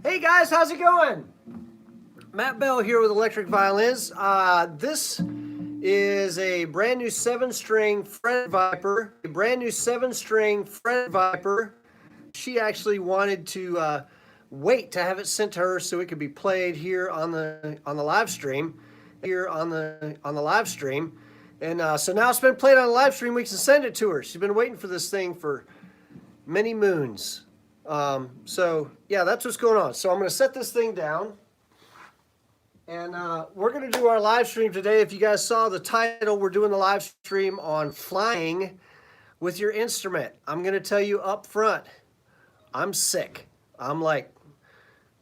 Hey guys, how's it going? Matt Bell here with Electric Violins. This is a brand new 7-string fret Viper. A brand new 7-string fret Viper. She actually wanted to wait to have it sent to her so it could be played here on the live stream. And so now it's been played on the live stream. We can send it to her. She's been waiting for this thing for many moons. So yeah, that's what's going on. So I'm going to set this thing down, and we're going to do our live stream today. If you guys saw the title, we're doing the live stream on flying with your instrument. I'm going to tell you up front, I'm sick. I'm like,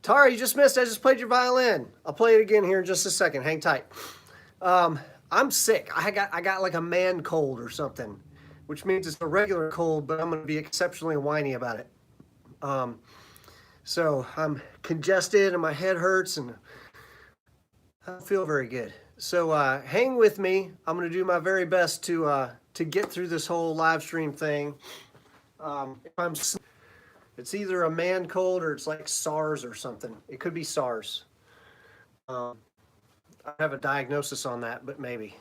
Tara, you just missed. I just played your violin. I'll play it again here in just a second. Hang tight. I'm sick. I got like a man cold or something, which means it's a regular cold, but I'm going to be exceptionally whiny about it. So I'm congested and my head hurts and I don't feel very good. So hang with me. I'm going to do my very best to get through this whole live stream thing. It's either a man cold or it's like SARS or something. It could be SARS. I have a diagnosis on that, but maybe.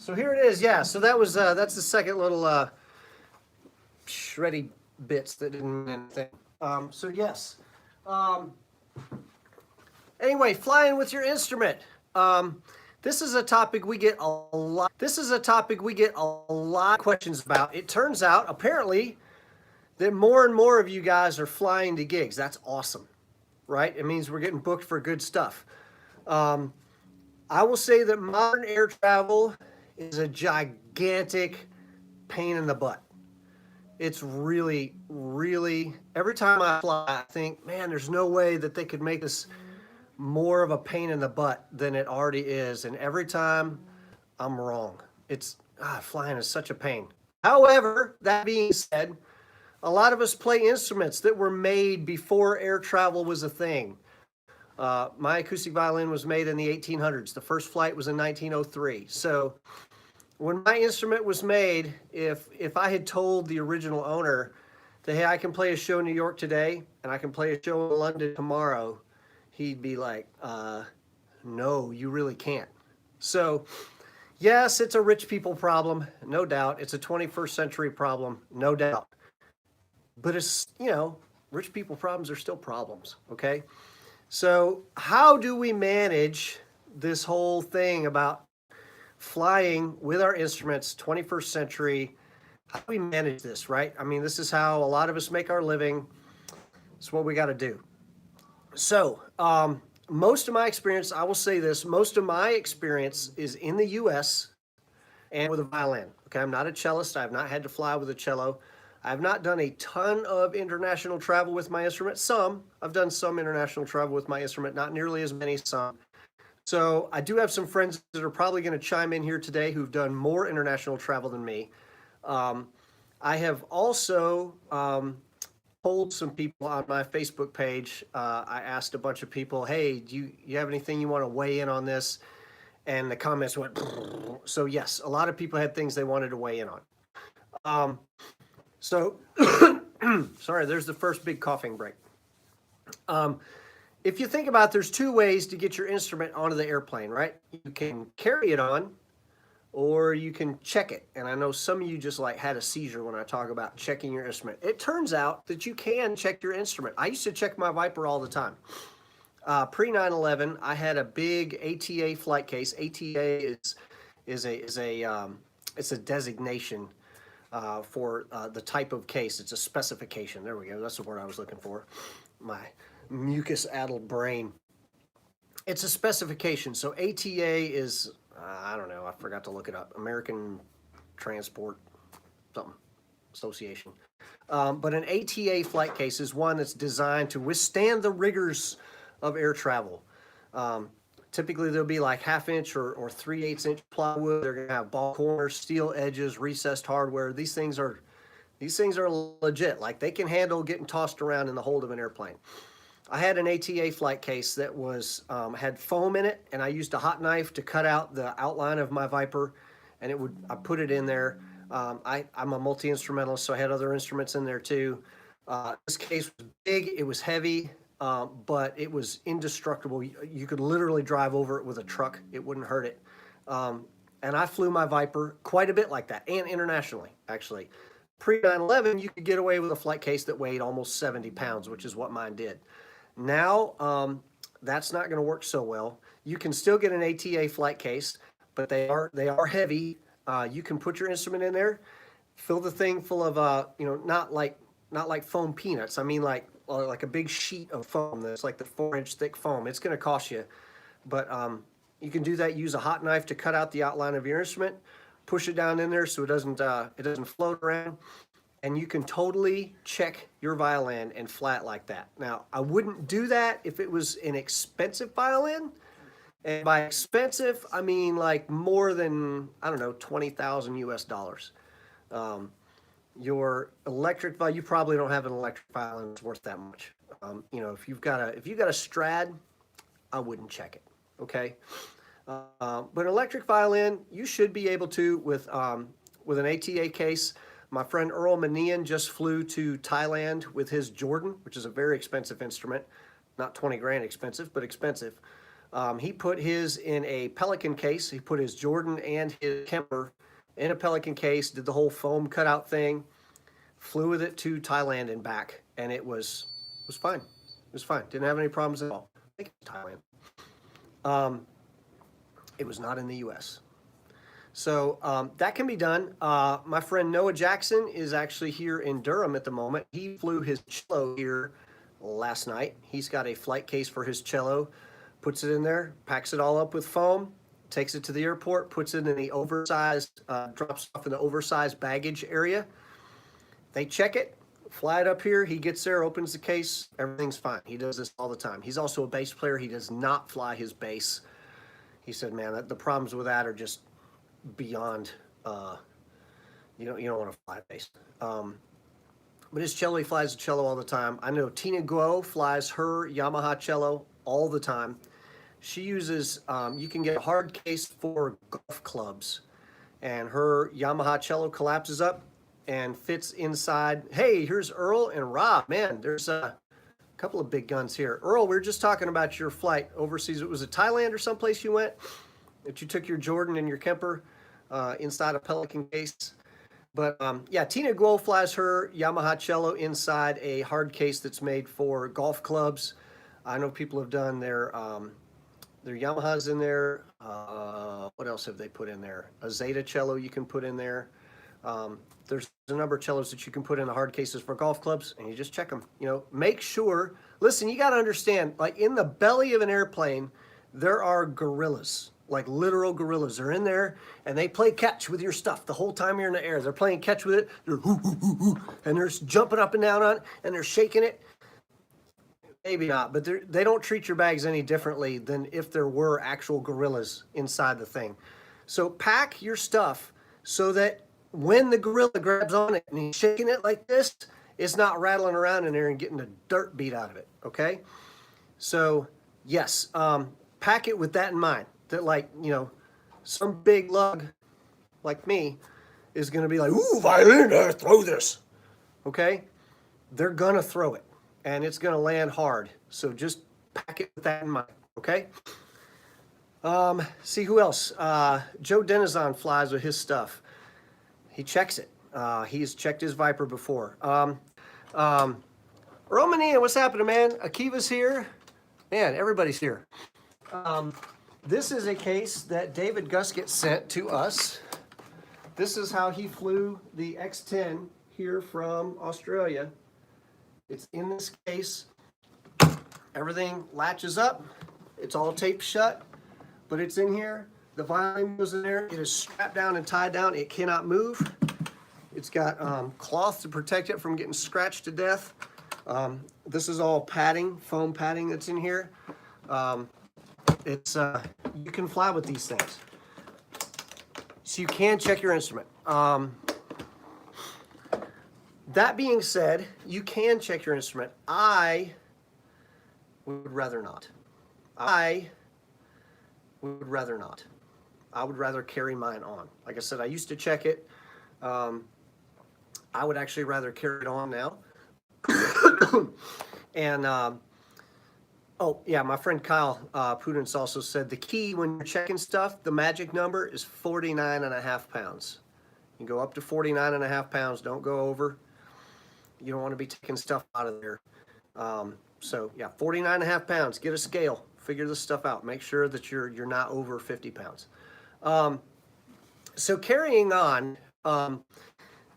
So here it is, yeah. So that was that's the second little shreddy bits that didn't mean anything. So yes. Anyway, flying with your instrument. This is a topic we get a lot. Of questions about. It turns out apparently that more and more of you guys are flying to gigs. That's awesome, right? It means we're getting booked for good stuff. I will say that modern air travel is a gigantic pain in the butt. It's really, really, every time I fly, I think, man, there's no way that they could make this more of a pain in the butt than it already is. And every time I'm wrong. Flying is such a pain. However, that being said, a lot of us play instruments that were made before air travel was a thing. My acoustic violin was made in the 1800s. The first flight was in 1903. So when my instrument was made, if I had told the original owner that, hey, I can play a show in New York today and I can play a show in London tomorrow, he'd be like, no, you really can't. So yes, it's a rich people problem, no doubt. It's a 21st century problem, no doubt. But it's, rich people problems are still problems, okay? So how do we manage this whole thing about flying with our instruments, 21st century? How do we manage this, right? I mean, this is how a lot of us make our living. It's what we got to do. So most of my experience, I will say this, most of my experience is in the U.S. and with a violin. Okay, I'm not a cellist. I have not had to fly with a cello. I have not done a ton of international travel with my instrument. I've done some international travel with my instrument, not nearly as many as some. So I do have some friends that are probably going to chime in here today who've done more international travel than me. I have also polled some people on my Facebook page. I asked a bunch of people, hey, do you have anything you want to weigh in on this? and the comments went. So yes, a lot of people had things they wanted to weigh in on. So sorry, there's the first big coughing break. If you think about it, there's two ways to get your instrument onto the airplane, right? You can carry it on, or you can check it. And I know some of you just like had a seizure when I talk about checking your instrument. It turns out that you can check your instrument. I used to check my Viper all the time. Pre 9/11, I had a big ATA flight case. ATA is a designation for the type of case. It's a specification. There we go. That's the word I was looking for. My mucus-addled brain. It's a specification. So ATA is, I don't know, I forgot to look it up. American Transport something Association. But an ATA flight case is one that's designed to withstand the rigors of air travel. Typically there'll be like 1/2 inch or 3/8 inch plywood. They're gonna have ball corners, steel edges, recessed hardware. These things are legit. Like they can handle getting tossed around in the hold of an airplane. I had an ATA flight case that was had foam in it, and I used a hot knife to cut out the outline of my Viper, and I put it in there. I'm a multi-instrumentalist, so I had other instruments in there too. This case was big, it was heavy, but it was indestructible. You could literally drive over it with a truck, it wouldn't hurt it. And I flew my Viper quite a bit like that, and internationally, actually. Pre 9/11, you could get away with a flight case that weighed almost 70 pounds, which is what mine did. Now, that's not going to work so well. You can still get an ATA flight case, but they are heavy. You can put your instrument in there, fill the thing full of not like foam peanuts. I mean like a big sheet of foam that's like the 4-inch thick foam. It's going to cost you, but you can do that. Use a hot knife to cut out the outline of your instrument, push it down in there so it doesn't float around. And you can totally check your violin and flat like that. Now, I wouldn't do that if it was an expensive violin. And by expensive, I mean like more than, I don't know, 20,000 US dollars. Your electric violin, you probably don't have an electric violin that's worth that much. If you've got a Strad, I wouldn't check it, okay? But electric violin, you should be able to with an ATA case. My friend Earl Manian just flew to Thailand with his Jordan, which is a very expensive instrument. Not 20 grand expensive, but expensive. He put his in a Pelican case. He put his Jordan and his Kemper in a Pelican case, did the whole foam cutout thing, flew with it to Thailand and back, and it was fine. It was fine. Didn't have any problems at all. I think it was Thailand. It was not in the U.S. So that can be done. My friend Noah Jackson is actually here in Durham at the moment. He flew his cello here last night. He's got a flight case for his cello, puts it in there, packs it all up with foam, takes it to the airport, puts it in the oversized, drops off in the oversized baggage area. They check it, fly it up here. He gets there, opens the case, everything's fine. He does this all the time. He's also a bass player. He does not fly his bass. He said, man, the problems with that are just beyond, you don't want to fly bass. But his cello, he flies the cello all the time. I know Tina Guo flies her Yamaha cello all the time. She uses, you can get a hard case for golf clubs, and her Yamaha cello collapses up and fits inside. Hey, here's Earl and Rob. Man, there's a couple of big guns here. Earl, we were just talking about your flight overseas. Was it Thailand or someplace you went that you took your Jordan and your Kemper inside a Pelican case? But yeah, Tina Guo flies her Yamaha cello inside a hard case that's made for golf clubs. I know people have done their Yamahas in there. What else have they put in there? A Zeta cello you can put in there. There's a number of cellos that you can put in the hard cases for golf clubs, and you just check them. Make sure. Listen, you got to understand, like in the belly of an airplane, there are gorillas, like literal gorillas. They're in there, and they play catch with your stuff the whole time you're in the air. They're playing catch with it. They're hoo, hoo, hoo, hoo, and they're jumping up and down on it, and they're shaking it. Maybe not, but they don't treat your bags any differently than if there were actual gorillas inside the thing. So pack your stuff so that when the gorilla grabs on it and he's shaking it like this, it's not rattling around in there and getting the dirt beat out of it, okay? So, yes, pack it with that in mind. That some big lug like me is going to be like, ooh, violin, throw this. Okay? They're going to throw it, and it's going to land hard. So just pack it with that in mind, okay? See who else? Joe Denizon flies with his stuff. He checks it. He's checked his Viper before. Romania, what's happening, man? Akiva's here. Man, everybody's here. This is a case that David Guskett sent to us. This is how he flew the X10 here from Australia. It's in this case. Everything latches up. It's all taped shut, but it's in here. The violin goes in there. It is strapped down and tied down. It cannot move. It's got cloth to protect it from getting scratched to death. This is all padding, foam padding that's in here. You can fly with these things. So you can check your instrument. That being said, you can check your instrument. I would rather not. I would rather not. I would rather carry mine on. Like I said, I used to check it. I would actually rather carry it on now. And, oh, yeah, my friend Kyle Pudens also said the key when you're checking stuff, the magic number is 49.5 pounds. You go up to 49.5 pounds, don't go over. You don't want to be taking stuff out of there. So, yeah, 49.5 pounds. Get a scale. Figure this stuff out. Make sure that you're not over 50 pounds. So carrying on,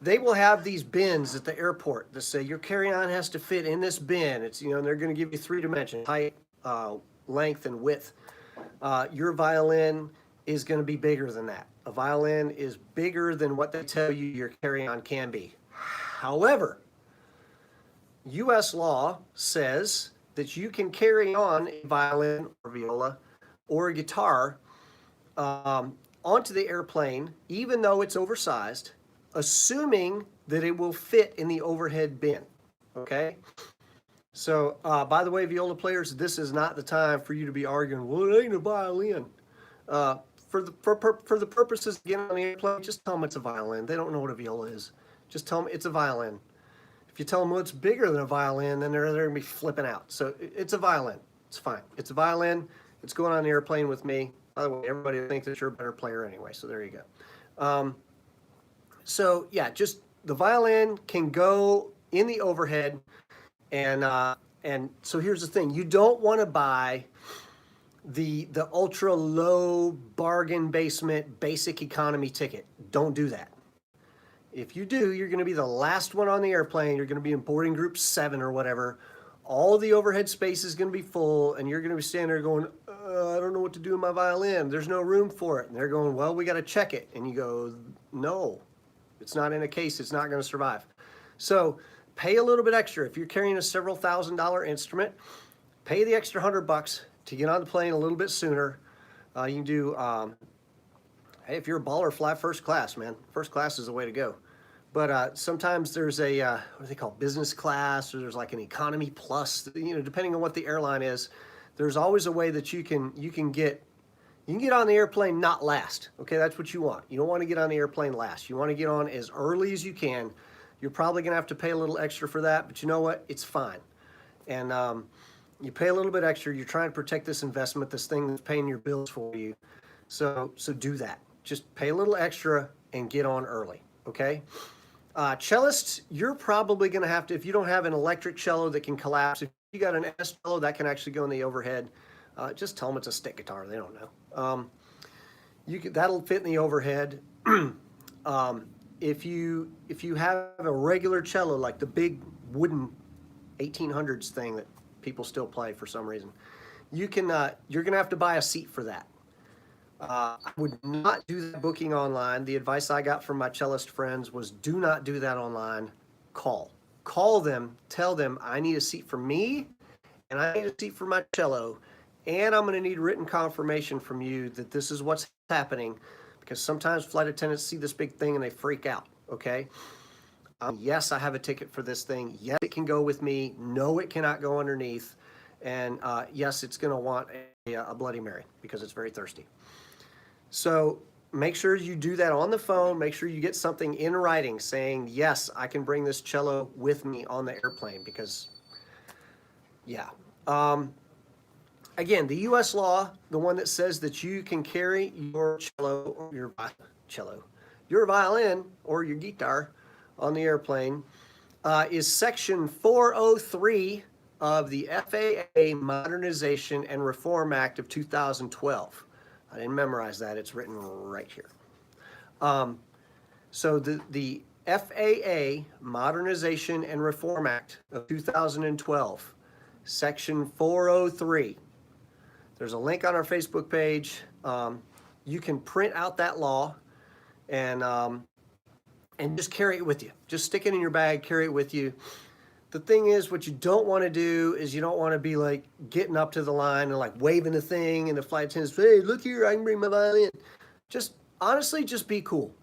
they will have these bins at the airport that say your carry-on has to fit in this bin. It's, you know, they're going to give you 3 dimensions, height, length, and width. Your violin is going to be bigger than that. A violin is bigger than what they tell you your carry-on can be. However, U.S. law says that you can carry on a violin or viola or a guitar onto the airplane, even though it's oversized, assuming that it will fit in the overhead bin, okay? So, by the way, viola players, this is not the time for you to be arguing, well, it ain't a violin. For the purposes of getting on the airplane, just tell them it's a violin. They don't know what a viola is. Just tell them it's a violin. If you tell them, well, it's bigger than a violin, then they're going to be flipping out. So it's a violin. It's fine. It's a violin. It's going on the airplane with me. By the way, everybody thinks that you're a better player anyway, so there you go. So, yeah, just the violin can go in the overhead. And so here's the thing. You don't want to buy the ultra low bargain basement basic economy ticket. Don't do that. If you do, you're going to be the last one on the airplane. You're going to be in boarding group 7 or whatever. All the overhead space is going to be full, and you're going to be standing there going, I don't know what to do with my violin. There's no room for it. And they're going, well, we got to check it. And you go, no, it's not in a case. It's not going to survive. So pay a little bit extra. If you're carrying a several $1,000 instrument, pay the extra $100 to get on the plane a little bit sooner. You can do... hey, if you're a baller, fly first class, man. First class is the way to go. But sometimes there's a, what do they call, business class, or there's like an economy plus, you know, depending on what the airline is. There's always a way that you can get on the airplane not last. Okay, that's what you want. You don't want to get on the airplane last. You want to get on as early as you can. You're probably going to have to pay a little extra for that, but you know what? It's fine. And you pay a little bit extra. You're trying to protect this investment, this thing that's paying your bills for you. So do that. Just pay a little extra and get on early, okay? Cellists, you're probably going to have to, if you don't have an electric cello that can collapse, if you got an S cello that can actually go in the overhead, just tell them it's a stick guitar. They don't know. That'll fit in the overhead. If you have a regular cello, like the big wooden 1800s thing that people still play for some reason, you're going to have to buy a seat for that. I would not do that booking online. The advice I got from my cellist friends was do not do that online. Call them, tell them I need a seat for me and I need a seat for my cello, and I'm going to need written confirmation from you that this is what's happening, because sometimes flight attendants see this big thing and they freak out, okay? Yes, I have a ticket for this thing. Yes, it can go with me. No, it cannot go underneath. And yes, it's going to want a Bloody Mary because it's very thirsty. So make sure you do that on the phone. Make sure you get something in writing saying, yes, I can bring this cello with me on the airplane because, yeah. Again, the U.S. law, the one that says that you can carry your cello or your violin or your guitar on the airplane, is Section 403 of the FAA Modernization and Reform Act of 2012. I didn't memorize that. It's written right here. So the FAA Modernization and Reform Act of 2012, Section 403. There's a link on our Facebook page. You can print out that law and just carry it with you. Just stick it in your bag, carry it with you. The thing is, what you don't want to do is you don't want to be like getting up to the line and like waving the thing and the flight attendants, hey, look here, I can bring my violin. Just honestly, just be cool.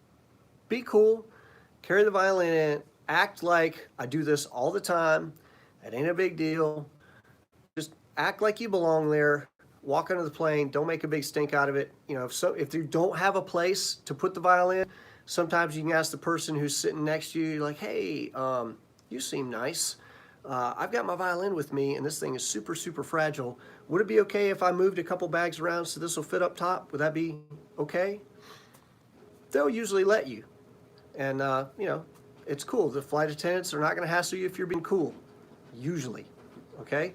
Be cool, carry the violin in, act like I do this all the time. It ain't a big deal. Just act like you belong there. Walk onto the plane. Don't make a big stink out of it. You know, if you don't have a place to put the violin, sometimes you can ask the person who's sitting next to you, like, hey, you seem nice. I've got my violin with me, and this thing is super, super fragile. Would it be okay if I moved a couple bags around so this will fit up top? Would that be okay? They'll usually let you. And, you know, it's cool. The flight attendants are not going to hassle you if you're being cool, usually, okay?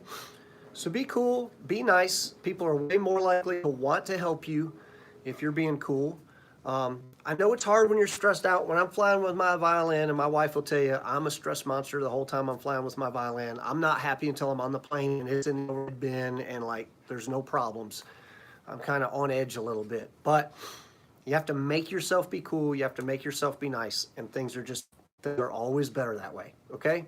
So be cool, be nice. People are way more likely to want to help you if you're being cool. I know it's hard when you're stressed out. When I'm flying with my violin, and my wife will tell you, I'm a stress monster the whole time I'm flying with my violin. I'm not happy until I'm on the plane and it's in the red bin and like there's no problems. I'm kind of on edge a little bit. But you have to make yourself be cool. You have to make yourself be nice. And things are always better that way, okay?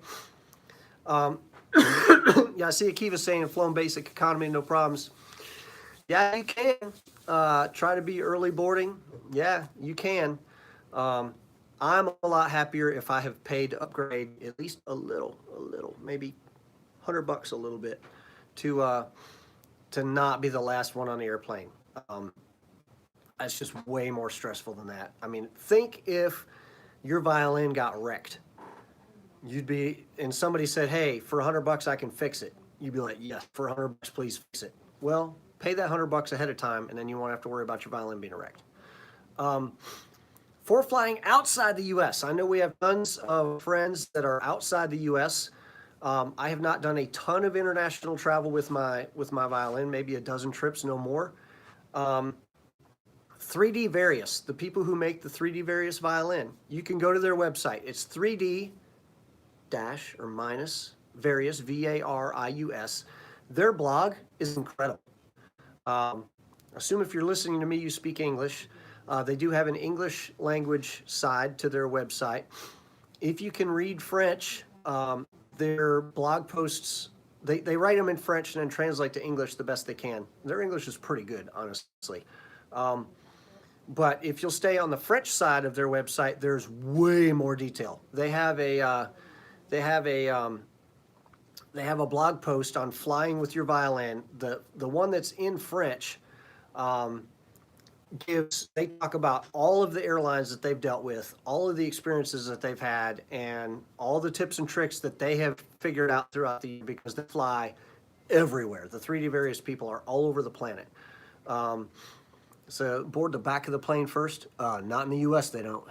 Yeah, I see Akiva saying flown basic economy, no problems. Yeah, you can. Try to be early boarding. Yeah, you can. I'm a lot happier if I have paid to upgrade at least a little, maybe $100 a little bit to not be the last one on the airplane. It's just way more stressful than that. I mean, think if your violin got wrecked. And somebody said, hey, for $100 I can fix it. You'd be like, yes, for $100 please fix it. Well, pay that $100 ahead of time, and then you won't have to worry about your violin being wrecked. For flying outside the U.S., I know we have tons of friends that are outside the U.S. I have not done a ton of international travel with my violin, maybe a dozen trips, no more. 3D Various, the people who make the 3D Various violin, you can go to their website. It's 3D- or minus Various, Varius. Their blog is incredible. Assume if you're listening to me, you speak English. They do have an English language side to their website. If you can read French, their blog posts, they write them in French and then translate to English the best they can. Their English is pretty good, honestly. But if you'll stay on the French side of their website, there's way more detail. They have a blog post on flying with your violin. The one that's in French they talk about all of the airlines that they've dealt with, all of the experiences that they've had, and all the tips and tricks that they have figured out throughout the year because they fly everywhere. The 3D Various people are all over the planet. So board the back of the plane first. Not in the U.S. they don't.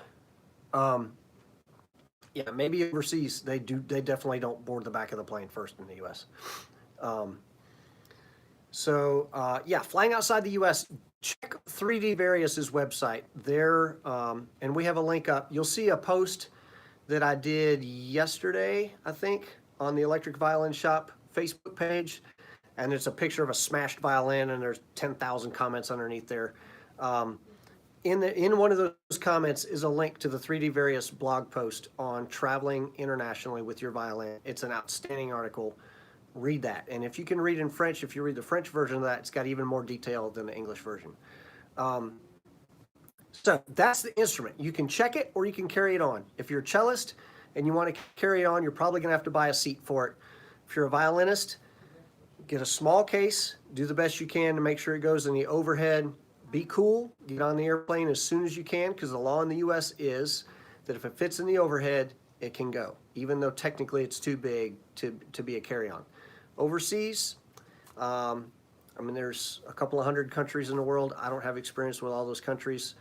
Yeah, maybe overseas they do. They definitely don't board the back of the plane first in the U.S. Yeah, flying outside the U.S., check 3D Various's website. There, and we have a link up. You'll see a post that I did yesterday, I think, on the Electric Violin Shop Facebook page, and it's a picture of a smashed violin, and there's 10,000 comments underneath there. In one of those comments is a link to the 3D Various blog post on traveling internationally with your violin. It's an outstanding article. Read that. And if you can read in French, if you read the French version of that, it's got even more detail than the English version. So that's the instrument. You can check it or you can carry it on. If you're a cellist and you want to carry it on, you're probably going to have to buy a seat for it. If you're a violinist, get a small case, do the best you can to make sure it goes in the overhead Be cool, get on the airplane as soon as you can, because the law in the US is that if it fits in the overhead, it can go, even though technically it's too big to be a carry-on. Overseas, I mean, there's a couple of hundred countries in the world. I don't have experience with all those countries.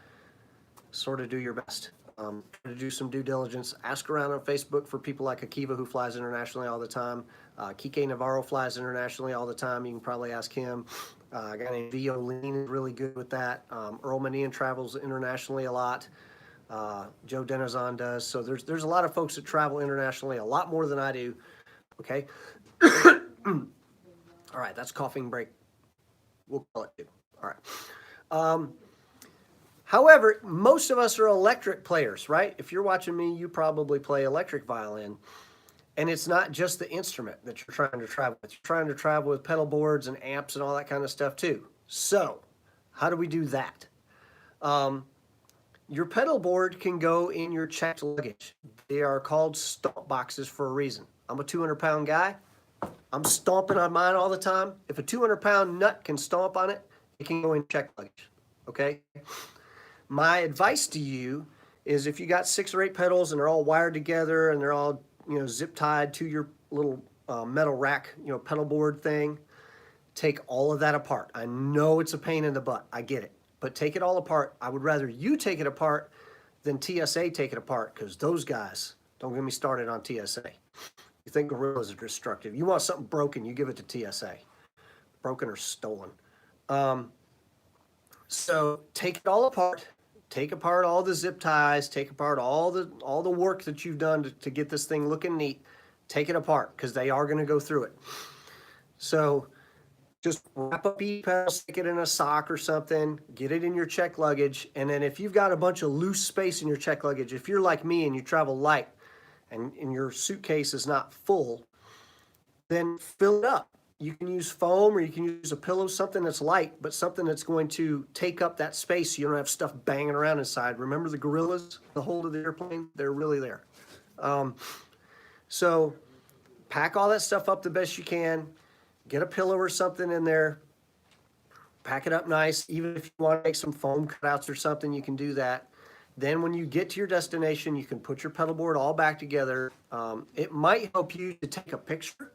Sort of do your best. Try to do some due diligence. Ask around on Facebook for people like Akiva, who flies internationally all the time. Kike Navarro flies internationally all the time. You can probably ask him. A guy named Violin is really good with that. Earl Manian travels internationally a lot. Joe Denizon does. So there's a lot of folks that travel internationally, a lot more than I do. Okay. All right, that's coughing break. We'll call it two. All right. However, most of us are electric players, right? If you're watching me, you probably play electric violin. And it's not just the instrument that you're trying to travel with. You're trying to travel with pedal boards and amps and all that kind of stuff too. So, how do we do that? Your pedal board can go in your checked luggage. They are called stomp boxes for a reason. I'm a 200-pound guy. I'm stomping on mine all the time. If a 200-pound nut can stomp on it, it can go in checked luggage, okay? My advice to you is if you got 6 or 8 pedals and they're all wired together and they're all, zip tied to your little metal rack, pedal board thing, take all of that apart. I know it's a pain in the butt. I get it. But take it all apart. I would rather you take it apart than TSA take it apart, because those guys, don't get me started on TSA. You think gorillas are destructive. You want something broken, you give it to TSA. Broken or stolen. So take it all apart. Take apart all the zip ties. Take apart all the work that you've done to get this thing looking neat. Take it apart, because they are going to go through it. So just wrap up each pedal, stick it in a sock or something, get it in your check luggage, and then if you've got a bunch of loose space in your check luggage, if you're like me and you travel light and your suitcase is not full, then fill it up. You can use foam or you can use a pillow, something that's light, but something that's going to take up that space so you don't have stuff banging around inside. Remember the gorillas, the hold of the airplane? They're really there. So pack all that stuff up the best you can. Get a pillow or something in there. Pack it up nice. Even if you want to make some foam cutouts or something, you can do that. Then when you get to your destination, you can put your pedal board all back together. It might help you to take a picture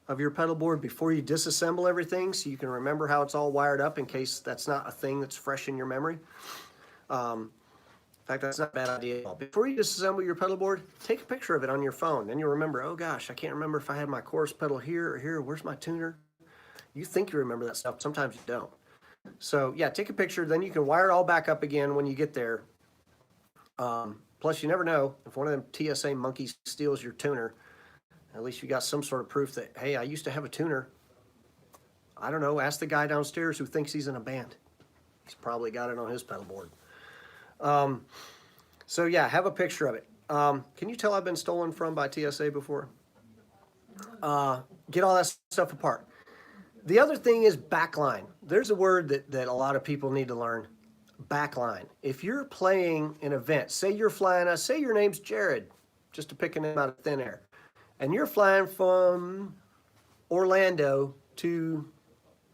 of your pedal board before you disassemble everything, so you can remember how it's all wired up in case that's not a thing that's fresh in your memory. In fact, that's not a bad idea at all. Before you disassemble your pedal board, take a picture of it on your phone. Then you'll remember, oh gosh, I can't remember if I had my chorus pedal here or here. Where's my tuner? You think you remember that stuff. Sometimes you don't. So yeah, take a picture. Then you can wire it all back up again when you get there. Plus, you never know if one of them TSA monkeys steals your tuner. At least you got some sort of proof that, hey, I used to have a tuner. I don't know. Ask the guy downstairs who thinks he's in a band. He's probably got it on his pedal board. So yeah, have a picture of it. Can you tell I've been stolen from by TSA before? Get all that stuff apart. The other thing is backline. There's a word that a lot of people need to learn. Backline. If you're playing an event, say you're flying, say your name's Jared, just to pick a name out of thin air, and you're flying from Orlando to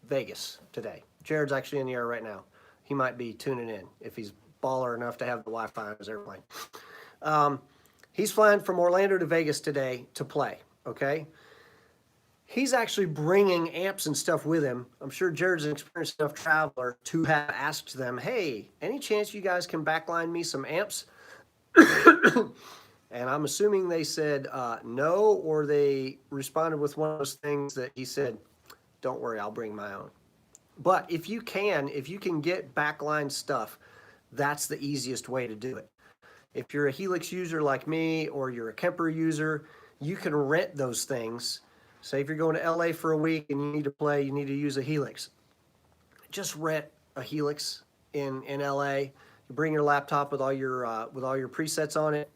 Vegas today. Jared's actually in the air right now. He might be tuning in if he's baller enough to have the Wi-Fi on his airplane. He's flying from Orlando to Vegas today to play, okay? He's actually bringing amps and stuff with him. I'm sure Jared's an experienced enough traveler to have asked them, hey, any chance you guys can backline me some amps? And I'm assuming they said no, or they responded with one of those things that he said, don't worry, I'll bring my own. But if you can get backline stuff, that's the easiest way to do it. If you're a Helix user like me, or you're a Kemper user, you can rent those things. Say if you're going to LA for a week and you need to play, you need to use a Helix. Just rent a Helix in LA. You bring your laptop with all your presets on it.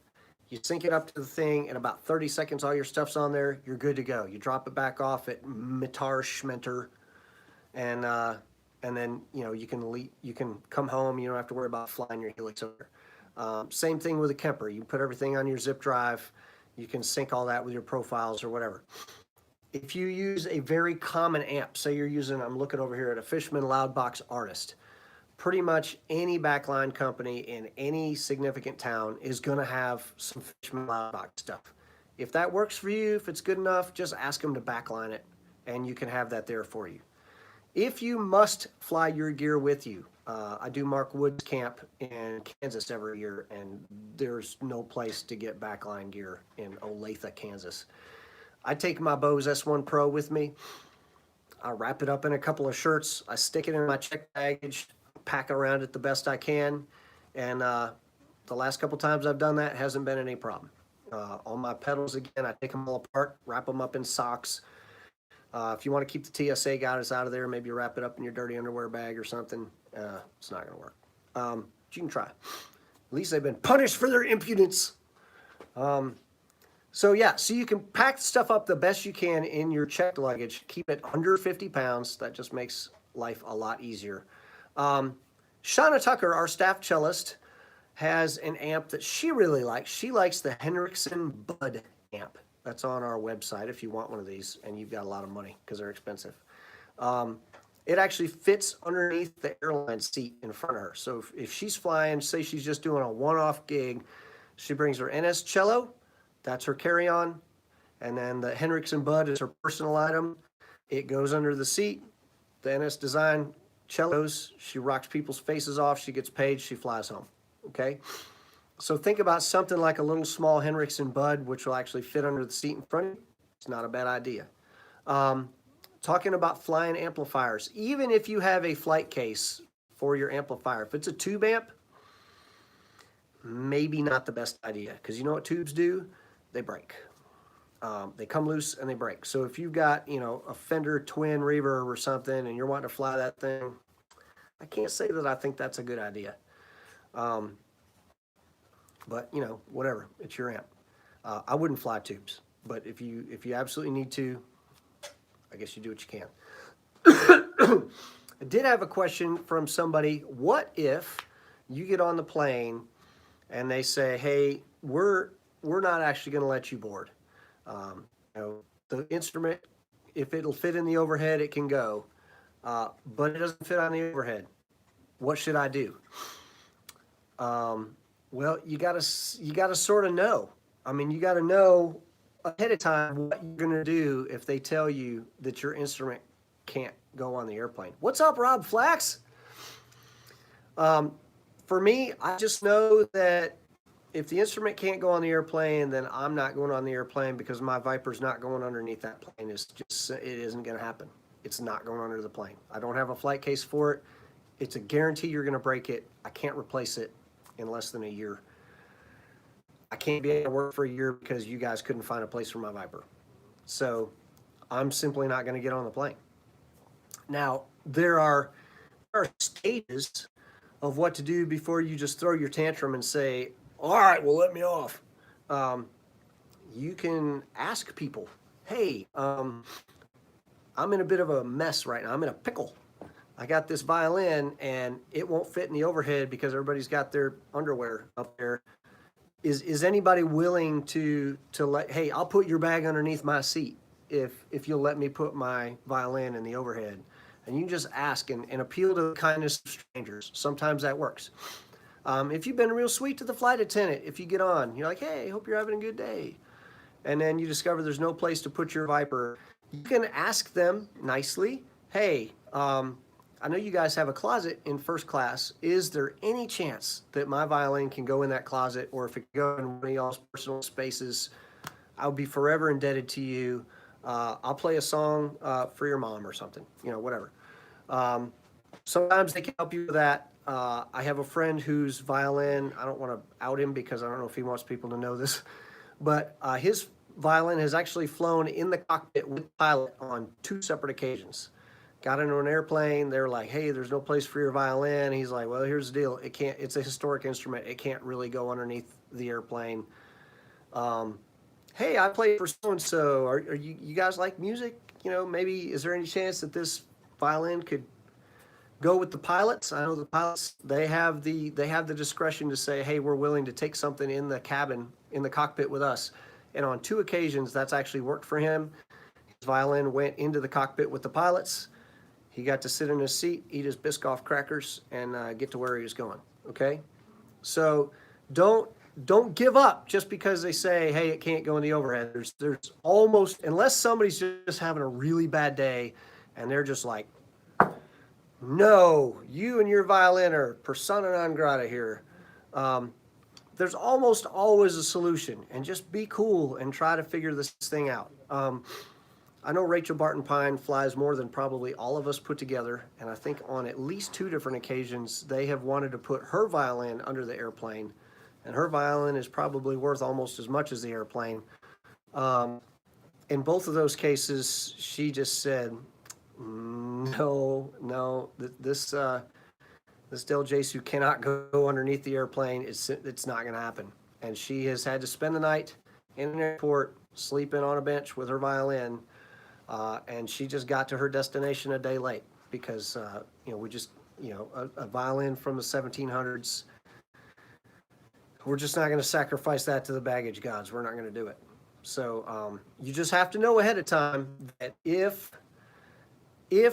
You sync it up to the thing. In about 30 seconds, all your stuff's on there. You're good to go. You drop it back off at Mitar Schmenter, and then you can come home. You don't have to worry about flying your Helix over. Same thing with a Kemper. You put everything on your zip drive. You can sync all that with your profiles or whatever. If you use a very common amp, say you're using, I'm looking over here at a Fishman Loudbox Artist. pretty much any backline company in any significant town is going to have some Fishman loud box stuff. If that works for you, if it's good enough, just ask them to backline it, and you can have that there for you. If you must fly your gear with you, I do Mark Wood's camp in Kansas every year, and there's no place to get backline gear in Olathe, Kansas. I take my Bose S1 Pro with me. I wrap it up in a couple of shirts. I stick it in my check baggage, pack around it the best I can, and the last couple times I've done that, hasn't been any problem. On my pedals, again, I take them all apart, wrap them up in socks. If you want to keep the TSA guys out of there, maybe you wrap it up in your dirty underwear bag or something. It's not going to work. But you can try. At least they've been punished for their impudence. So yeah, so you can pack stuff up the best you can in your checked luggage. Keep it under 50 pounds. That just makes life a lot easier. Shauna Tucker, our staff cellist, has an amp that she really likes. She likes the Henriksen Bud amp. That's on our website if you want one of these and you've got a lot of money, because they're expensive. It actually fits underneath the airline seat in front of her. So if she's flying, say she's just doing a one-off gig, she brings her NS cello, that's her carry-on, and then the Henriksen Bud is her personal item. It goes under the seat. The NS Design cellos, she rocks people's faces off, she gets paid, she flies home, okay? So think about something like a little small Henriksen Bud, which will actually fit under the seat in front of you. It's not a bad idea. Talking about flying amplifiers, even if you have a flight case for your amplifier, if it's a tube amp, maybe not the best idea, because you know what tubes do? They break. They come loose and they break. So if you've got, you know, a Fender twin reverb or something and you're wanting to fly that thing, I can't say that I think that's a good idea. But you know, whatever, it's your amp. I wouldn't fly tubes, but if you absolutely need to, I guess you do what you can. I did have a question from somebody. What if you get on the plane and they say, hey, we're not actually going to let you board. You know, the instrument, if it'll fit in the overhead, it can go, but it doesn't fit on the overhead. What should I do? Well, you gotta sort of know. I mean, you gotta know ahead of time what you're gonna do if they tell you that your instrument can't go on the airplane. What's up, Rob Flax? For me, I just know that if the instrument can't go on the airplane, then I'm not going on the airplane, because my Viper's not going underneath that plane. It isn't going to happen. It's not going under the plane. I don't have a flight case for it. It's a guarantee you're going to break it. I can't replace it in less than a year. I can't be able to work for a year because you guys couldn't find a place for my Viper. So I'm simply not going to get on the plane. Now, there are stages of what to do before you just throw your tantrum and say, all right, well, let me off. You can ask people, hey, I'm in a bit of a mess right now. I'm in a pickle. I got this violin and it won't fit in the overhead because everybody's got their underwear up there. Is anybody willing to let, hey, I'll put your bag underneath my seat if you'll let me put my violin in the overhead. And you can just ask and appeal to the kindness of strangers. Sometimes that works. If you've been real sweet to the flight attendant, if you get on, you're like, hey, hope you're having a good day. And then you discover there's no place to put your Viper. You can ask them nicely, hey, I know you guys have a closet in first class. Is there any chance that my violin can go in that closet, or if it can go in one of y'all's personal spaces, I'll be forever indebted to you. I'll play a song for your mom or something, you know, whatever. Sometimes they can help you with that. I have a friend whose violin, I don't want to out him because I don't know if he wants people to know this, but his violin has actually flown in the cockpit with the pilot on 2 separate occasions. Got into an airplane, they were like, hey, there's no place for your violin. He's like, well, here's the deal. It can't, it's a historic instrument. It can't really go underneath the airplane. Hey, I play for so-and-so. Are you guys like music? You know, maybe, is there any chance that this violin could go with the pilots? I know the pilots, they have the discretion to say, hey, we're willing to take something in the cabin, in the cockpit with us. And on 2 occasions, that's actually worked for him. His violin went into the cockpit with the pilots, He got to sit in his seat, eat his Biscoff crackers, and get to where he was going. Okay, so don't give up just because they say, hey, it can't go in the overhead. There's almost, unless somebody's just having a really bad day, and they're just like, no, you and your violin are persona non grata here. There's almost always a solution, and just be cool and try to figure this thing out. I know Rachel Barton Pine flies more than probably all of us put together, and I think on at least 2 different occasions they have wanted to put her violin under the airplane, and her violin is probably worth almost as much as the airplane. In both of those cases, she just said, no, this Del Jesu cannot go underneath the airplane. It's not going to happen. And she has had to spend the night in an airport, sleeping on a bench with her violin, and she just got to her destination a day late because, we just, a violin from the 1700s, we're just not going to sacrifice that to the baggage gods. We're not going to do it. So you just have to know ahead of time that if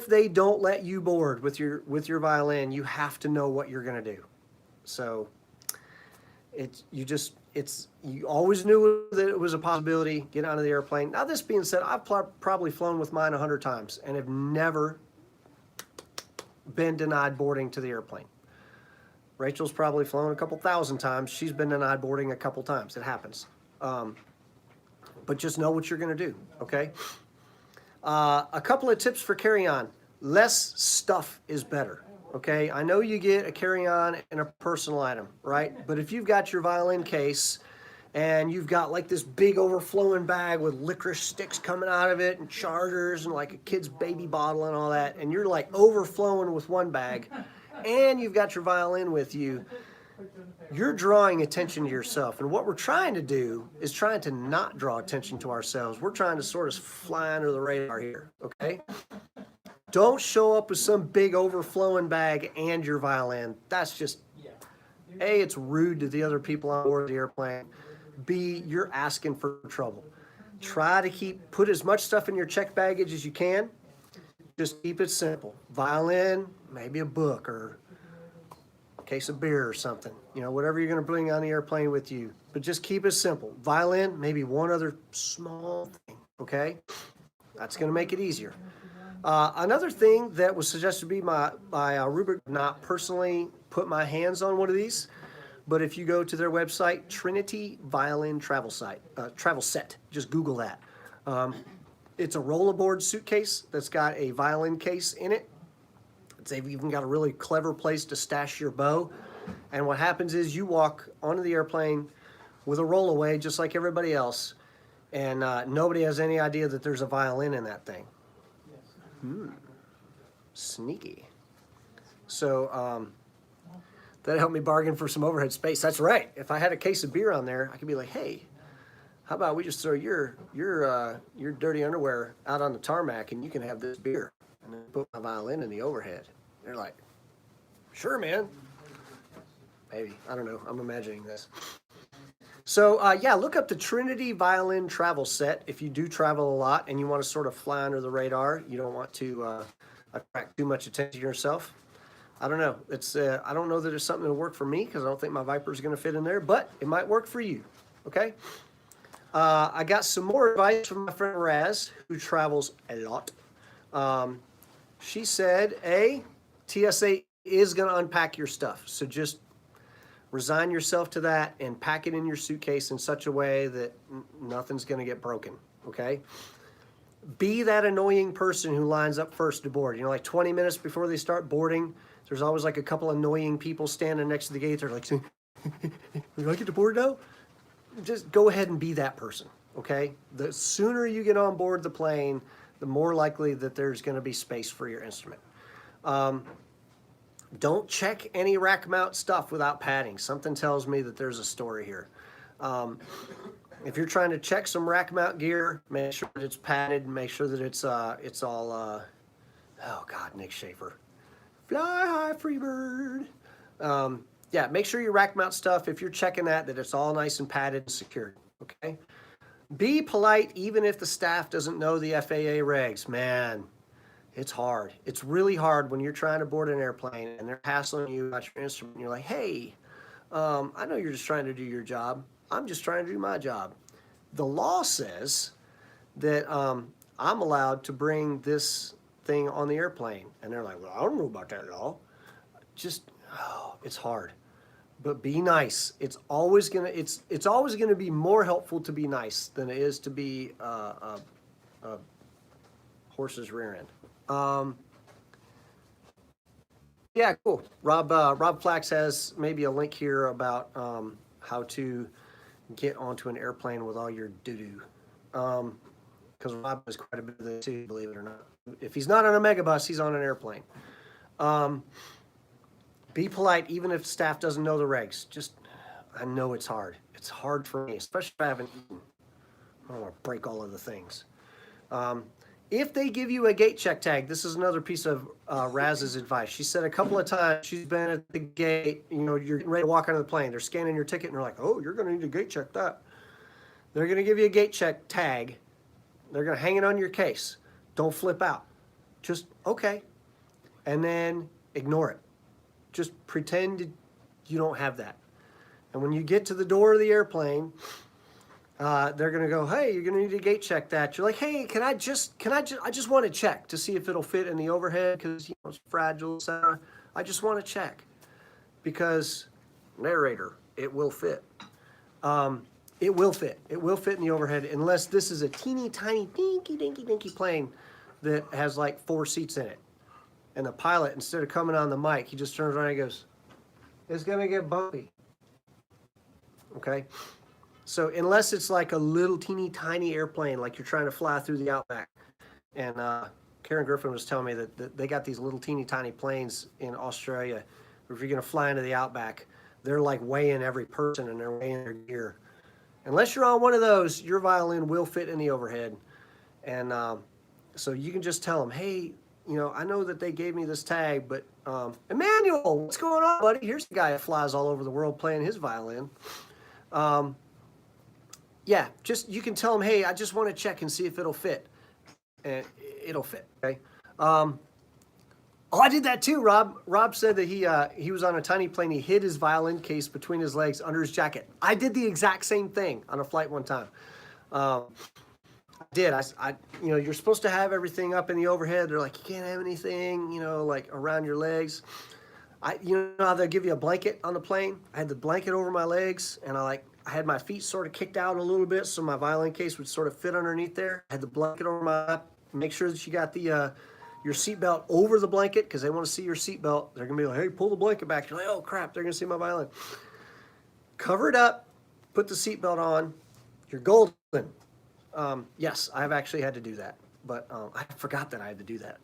they don't let you board with your violin, you have to know what you're going to do. So you always knew that it was a possibility. Get onto the airplane. Now, this being said, I've probably flown with mine 100 times and have never been denied boarding to the airplane. Rachel's probably flown a couple thousand times. She's been denied boarding a couple times. It happens. But just know what you're going to do, okay? A couple of tips for carry-on. Less stuff is better, okay? I know you get a carry-on and a personal item, right? But if you've got your violin case and you've got like this big overflowing bag with licorice sticks coming out of it and chargers and like a kid's baby bottle and all that, and you're like overflowing with one bag and you've got your violin with you, you're drawing attention to yourself. And what we're trying to do is trying to not draw attention to ourselves. We're trying to sort of fly under the radar here, okay? Don't show up with some big overflowing bag and your violin. That's just, A, it's rude to the other people on board the airplane. B, you're asking for trouble. Try to put as much stuff in your checked baggage as you can. Just keep it simple. Violin, maybe a book or case of beer or something, whatever you're going to bring on the airplane with you, but just keep it simple. Violin, maybe one other small thing, okay? That's going to make it easier. Another thing that was suggested to be by Rubric, not personally put my hands on one of these, but if you go to their website, Trinity Violin Travel Set, just Google that. It's a rollaboard suitcase that's got a violin case in it. They've even got a really clever place to stash your bow. And what happens is you walk onto the airplane with a rollaway just like everybody else, and nobody has any idea that there's a violin in that thing. Sneaky. So that helped me bargain for some overhead space. That's right. If I had a case of beer on there, I could be like, hey, how about we just throw your dirty underwear out on the tarmac and you can have this beer, and then put my violin in the overhead. They're like, sure, man. Maybe. I don't know. I'm imagining this. So, look up the Trinity Violin Travel Set if you do travel a lot and you want to sort of fly under the radar. You don't want to attract too much attention to yourself. I don't know. I don't know that it's something that'll work for me because I don't think my Viper is going to fit in there, but it might work for you. Okay? I got some more advice from my friend Raz, who travels a lot. She said, TSA is going to unpack your stuff. So just resign yourself to that and pack it in your suitcase in such a way that nothing's going to get broken, okay? Be that annoying person who lines up first to board. Like 20 minutes before they start boarding, there's always like a couple annoying people standing next to the gate. They're like, do I get to board now? Just go ahead and be that person, okay? The sooner you get on board the plane, the more likely that there's going to be space for your instrument. Don't check any rack mount stuff without padding. Something tells me that there's a story here. If you're trying to check some rack mount gear, make sure that it's padded. Make sure that it's all. Oh God, Nick Schaefer, fly high, free bird. Make sure your rack mount stuff. If you're checking that it's all nice and padded and secured. Okay. Be polite, even if the staff doesn't know the FAA regs. Man, It's hard. It's really hard when you're trying to board an airplane and they're hassling you about your instrument. And you're like, hey, I know you're just trying to do your job. I'm just trying to do my job. The law says that I'm allowed to bring this thing on the airplane. And they're like, well, I don't know about that law. Just, oh, it's hard. But be nice. It's always gonna be more helpful to be nice than it is to be a horse's rear end. Yeah, cool. Rob Flax has maybe a link here about how to get onto an airplane with all your doo-doo. Because Rob has quite a bit of this too, believe it or not. If he's not on a megabus, he's on an airplane. Be polite, even if staff doesn't know the regs. Just, I know it's hard. It's hard for me, especially if I haven't eaten. I don't want to break all of the things. If they give you a gate check tag, this is another piece of Raz's advice. She said a couple of times she's been at the gate, you know, you're getting ready to walk onto the plane. They're scanning your ticket and they're like, oh, you're going to need to gate check that. They're going to give you a gate check tag. They're going to hang it on your case. Don't flip out. Just, okay. And then ignore it. Just pretend you don't have that. And when you get to the door of the airplane, they're going to go, hey, you're going to need to gate check that. You're like, hey, I just want to check to see if it'll fit in the overhead because, you know, it's fragile, etc. I just want to check because narrator, it will fit. It will fit. It will fit in the overhead unless this is a teeny tiny dinky plane that has like 4 seats in it. And the pilot, instead of coming on the mic, he just turns around and goes, it's going to get bumpy. Okay? So unless it's like a little teeny tiny airplane, like you're trying to fly through the outback. And Karen Griffin was telling me that they got these little teeny tiny planes in Australia. If you're going to fly into the outback, they're like weighing every person and they're weighing their gear. Unless you're on one of those, your violin will fit in the overhead. And so you can just tell them, hey, you know, I know that they gave me this tag, but Emmanuel, what's going on, buddy? Here's the guy that flies all over the world playing his violin. Yeah, just you can tell them, hey, I just want to check and see if it'll fit. And it'll fit, okay? Oh, I did that too, Rob. Rob said that he was on a tiny plane. He hid his violin case between his legs under his jacket. I did the exact same thing on a flight one time. I did. I you know, you're supposed to have everything up in the overhead. They're like, you can't have anything, you know, like around your legs. You know how they give you a blanket on the plane? I had the blanket over my legs, and I had my feet sort of kicked out a little bit so my violin case would sort of fit underneath there. I had the blanket over my lap. Make sure that you got the your seatbelt over the blanket because they want to see your seatbelt. They're going to be like, hey, pull the blanket back. You're like, oh, crap, they're going to see my violin. Cover it up, put the seatbelt on. You're golden. Yes, I've actually had to do that, but I forgot that I had to do that.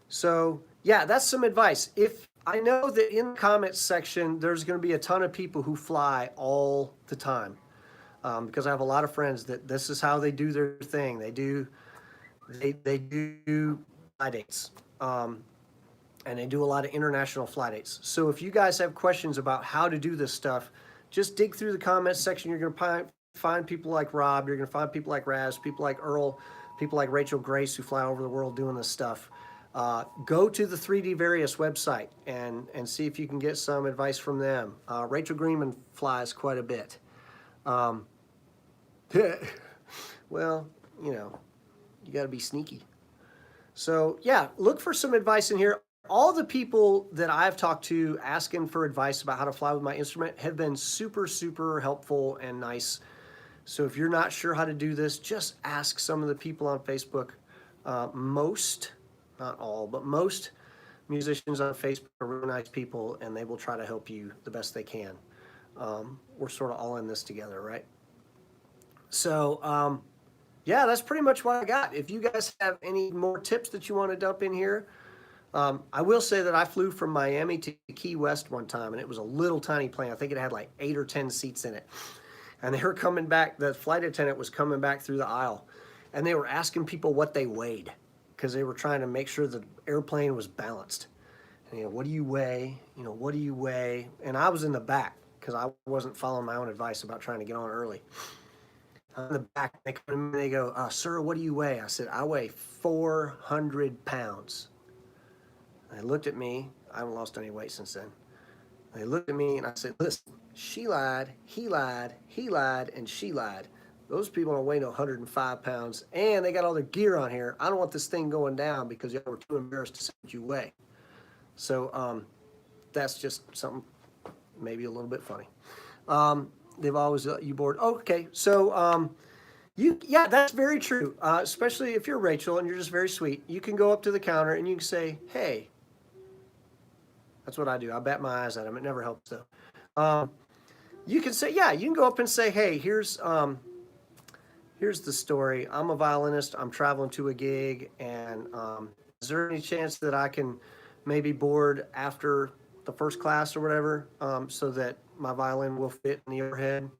So, yeah, that's some advice. If I know that in the comments section, there's going to be a ton of people who fly all the time because I have a lot of friends that this is how they do their thing. They do fly dates, and they do a lot of international fly dates. So if you guys have questions about how to do this stuff, just dig through the comments section. You're going to find people like Rob. You're going to find people like Raz, people like Earl, people like Rachel Grace who fly over the world doing this stuff. Go to the 3D Various website and see if you can get some advice from them. Rachel Greenman flies quite a bit. Well, you know, you got to be sneaky. So, yeah, look for some advice in here. All the people that I've talked to asking for advice about how to fly with my instrument have been super, super helpful and nice. So if you're not sure how to do this, just ask some of the people on Facebook. Most, not all, but most musicians on Facebook are really nice people, and they will try to help you the best they can. We're sort of all in this together, right? So, yeah, that's pretty much what I got. If you guys have any more tips that you want to dump in here, I will say that I flew from Miami to Key West one time, and it was a little tiny plane. I think it had like 8 or 10 seats in it. And they were coming back, the flight attendant was coming back through the aisle, and they were asking people what they weighed because they were trying to make sure the airplane was balanced. And, you know, what do you weigh? You know, what do you weigh? And I was in the back because I wasn't following my own advice about trying to get on early. I'm in the back. They come to me and they go, sir, what do you weigh? I said, I weigh 400 pounds. They looked at me. I haven't lost any weight since then. They looked at me and I said, listen, she lied, he lied, he lied, and she lied. Those people don't weigh no 105 pounds, and they got all their gear on here. I don't want this thing going down because y'all were too embarrassed to say what you weigh. So that's just something maybe a little bit funny. They've always let you board. Okay, so yeah, that's very true. Especially if you're Rachel and you're just very sweet. You can go up to the counter and you can say, hey. That's what I do. I bat my eyes at them. It never helps though. You can say, yeah, you can go up and say, hey, here's the story. I'm a violinist. I'm traveling to a gig, and is there any chance that I can maybe board after the first class or whatever, so that my violin will fit in the overhead?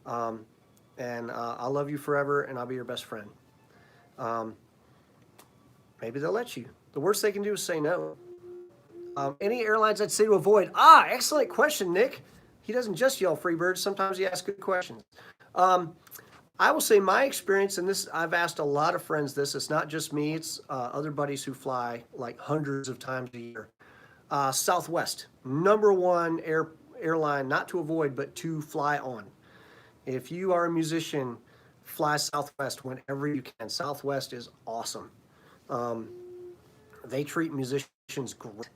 And I'll love you forever, and I'll be your best friend. Maybe they'll let you. The worst they can do is say no. Any airlines I'd say to avoid? Excellent question, Nick. He doesn't just yell Freebird. Sometimes he asks good questions. I will say my experience, and this I've asked a lot of friends this. It's not just me. It's other buddies who fly like hundreds of times a year. Southwest, #1 airline, not to avoid, but to fly on. If you are a musician, fly Southwest whenever you can. Southwest is awesome. They treat musicians great.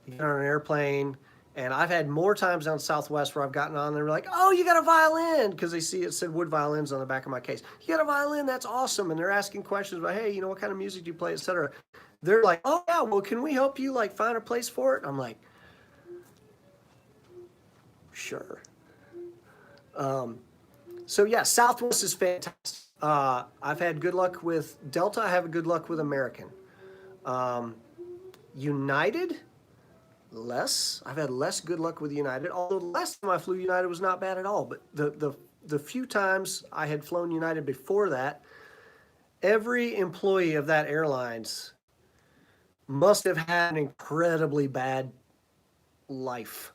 You get on an airplane, and I've had more times on Southwest where I've gotten on and they're like, oh, you got a violin, because they see it said Wood Violins on the back of my case. You got a violin, that's awesome. And they're asking questions about, hey, what kind of music do you play, etc. They're like, oh yeah, well, can we help you like find a place for it? And I'm like, sure. So yeah, Southwest is fantastic. I've had good luck with Delta. I have good luck with American. United, less. I've had less good luck with United, although the last time I flew United was not bad at all. But the few times I had flown United before that, every employee of that airlines must have had an incredibly bad life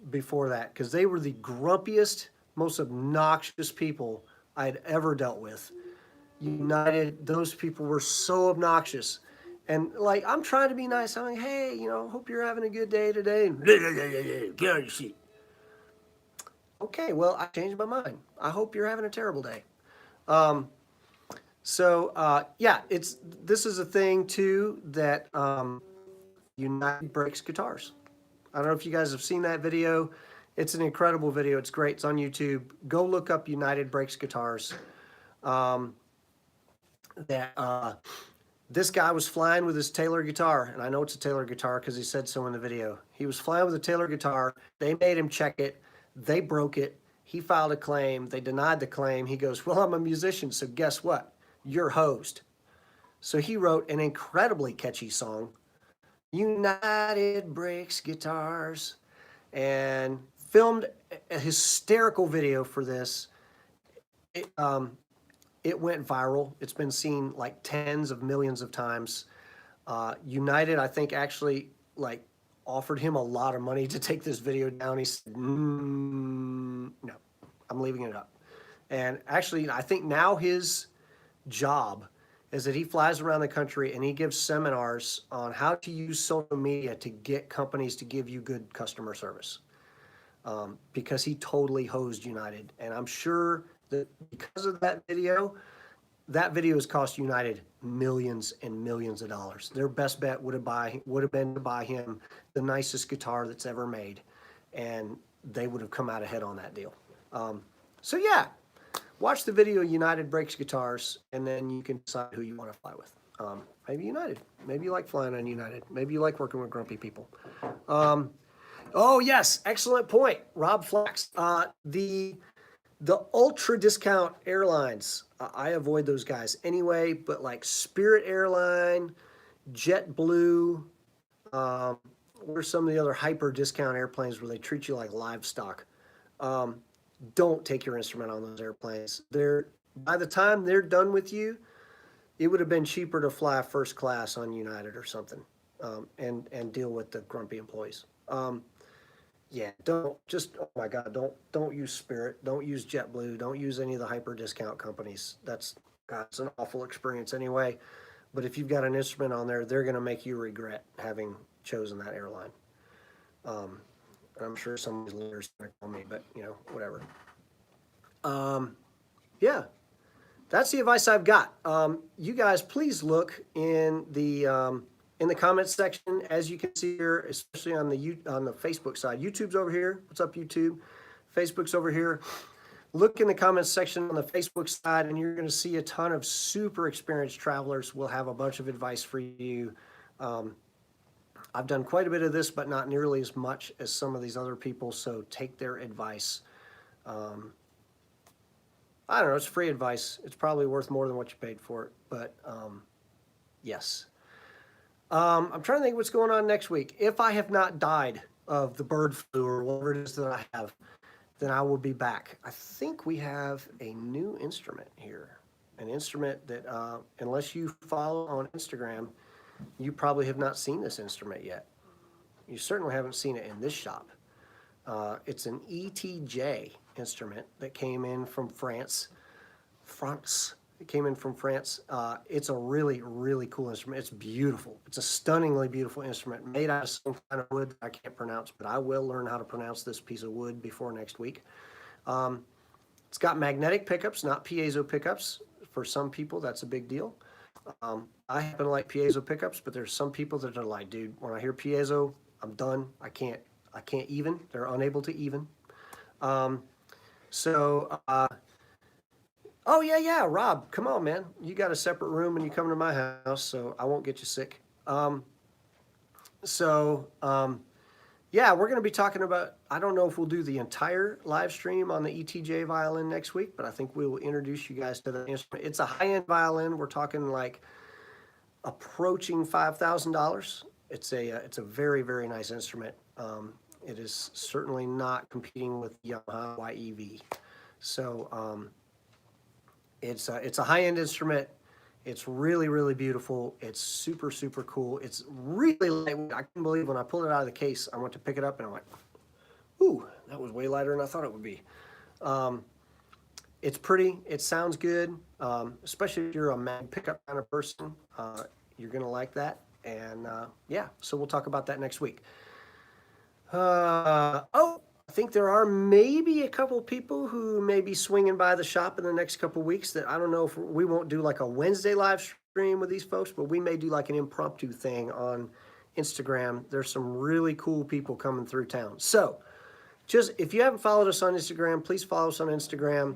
before that, because they were the grumpiest, most obnoxious people I had ever dealt with. United, those people were so obnoxious. And like, I'm trying to be nice. I'm like, hey, hope you're having a good day today. And get on your seat. Okay, well, I changed my mind. I hope you're having a terrible day. Yeah, this is a thing too that United breaks guitars. I don't know if you guys have seen that video. It's an incredible video. It's great. It's on YouTube. Go look up United breaks guitars. This guy was flying with his Taylor guitar, and I know it's a Taylor guitar because he said so in the video. He was flying with a Taylor guitar. They made him check it. They broke it. He filed a claim. They denied the claim. He goes, well, I'm a musician, so guess what? You're hosed. So he wrote an incredibly catchy song, United Breaks Guitars, and filmed a hysterical video for this. It went viral. It's been seen like tens of millions of times. United, I think, actually offered him a lot of money to take this video down. He said, no, I'm leaving it up. And actually, I think now his job is that he flies around the country and he gives seminars on how to use social media to get companies to give you good customer service. Because he totally hosed United. And I'm sure that because of that video has cost United millions and millions of dollars. Their best bet would have been to buy him the nicest guitar that's ever made, and they would have come out ahead on that deal. So yeah, watch the video United Breaks Guitars, and then you can decide who you want to fly with. Maybe United. Maybe you like flying on United. Maybe you like working with grumpy people. Oh yes, excellent point, Rob Flax. The ultra discount airlines, I avoid those guys anyway, but like Spirit Airline, JetBlue, what are some of the other hyper discount airplanes where they treat you like livestock? Don't take your instrument on those airplanes. By the time they're done with you, it would have been cheaper to fly first class on United or something, and deal with the grumpy employees. yeah, don't just, oh my God, don't use Spirit, don't use JetBlue, don't use any of the hyper discount companies. That's, God, it's an awful experience anyway. But if you've got an instrument on there, they're going to make you regret having chosen that airline. Um, I'm sure some of these leaders are going to call me, but you know, whatever. Yeah, that's the advice I've got. You guys, please look in the comments section. As you can see here, especially on the Facebook side. YouTube's over here. What's up, YouTube? Facebook's over here. Look in the comments section on the Facebook side, and you're going to see a ton of super experienced travelers. Will have a bunch of advice for you. I've done quite a bit of this, but not nearly as much as some of these other people. So take their advice. I don't know, it's free advice. It's probably worth more than what you paid for it, but yes. I'm trying to think what's going on next week. If I have not died of the bird flu or whatever it is that I have, then I will be back. I think we have a new instrument here, an instrument that, unless you follow on Instagram, you probably have not seen this instrument yet. You certainly haven't seen it in this shop. It's an ETJ instrument that came in from France. It came in from France. It's a really, really cool instrument. It's beautiful. It's a stunningly beautiful instrument made out of some kind of wood that I can't pronounce, but I will learn how to pronounce this piece of wood before next week. It's got magnetic pickups, not piezo pickups. For some people, that's a big deal. I happen to like piezo pickups, but there's some people that are like, dude, when I hear piezo, I'm done. I can't even. They're unable to even. Oh yeah, Rob, come on, man. You got a separate room and you come to my house, so I won't get you sick. Yeah, we're going to be talking about, I don't know if we'll do the entire live stream on the ETJ violin next week, but I think we will introduce you guys to the instrument. It's a high-end violin. We're talking like approaching $5,000. It's a very, very nice instrument. It is certainly not competing with Yamaha YEV. So it's a high-end instrument. It's really, really beautiful. It's super, super cool. It's really lightweight. I couldn't believe when I pulled it out of the case, I went to pick it up and I'm like, ooh, that was way lighter than I thought it would be. It's pretty. It sounds good, especially if you're a mag pickup kind of person. You're going to like that. And yeah, so we'll talk about that next week. I think there are maybe a couple people who may be swinging by the shop in the next couple weeks that I don't know if we won't do like a Wednesday live stream with these folks, but we may do like an impromptu thing on Instagram. There's some really cool people coming through town. So just, if you haven't followed us on Instagram, please follow us on Instagram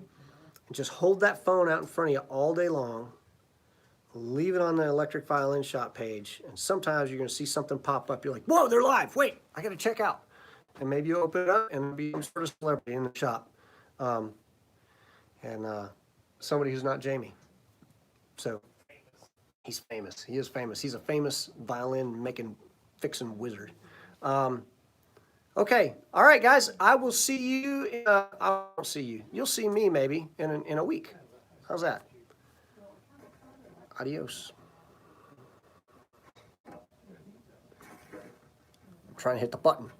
and just hold that phone out in front of you all day long. Leave it on the Electric Violin Shop page. And sometimes you're going to see something pop up. You're like, whoa, they're live. Wait, I got to check out. And maybe you open it up and be some sort of celebrity in the shop. Somebody who's not Jamie. So he's famous. He is famous. He's a famous violin fixing wizard. Okay. All right, guys. I will see you. I won't see you. You'll see me maybe in a week. How's that? Adios. I'm trying to hit the button.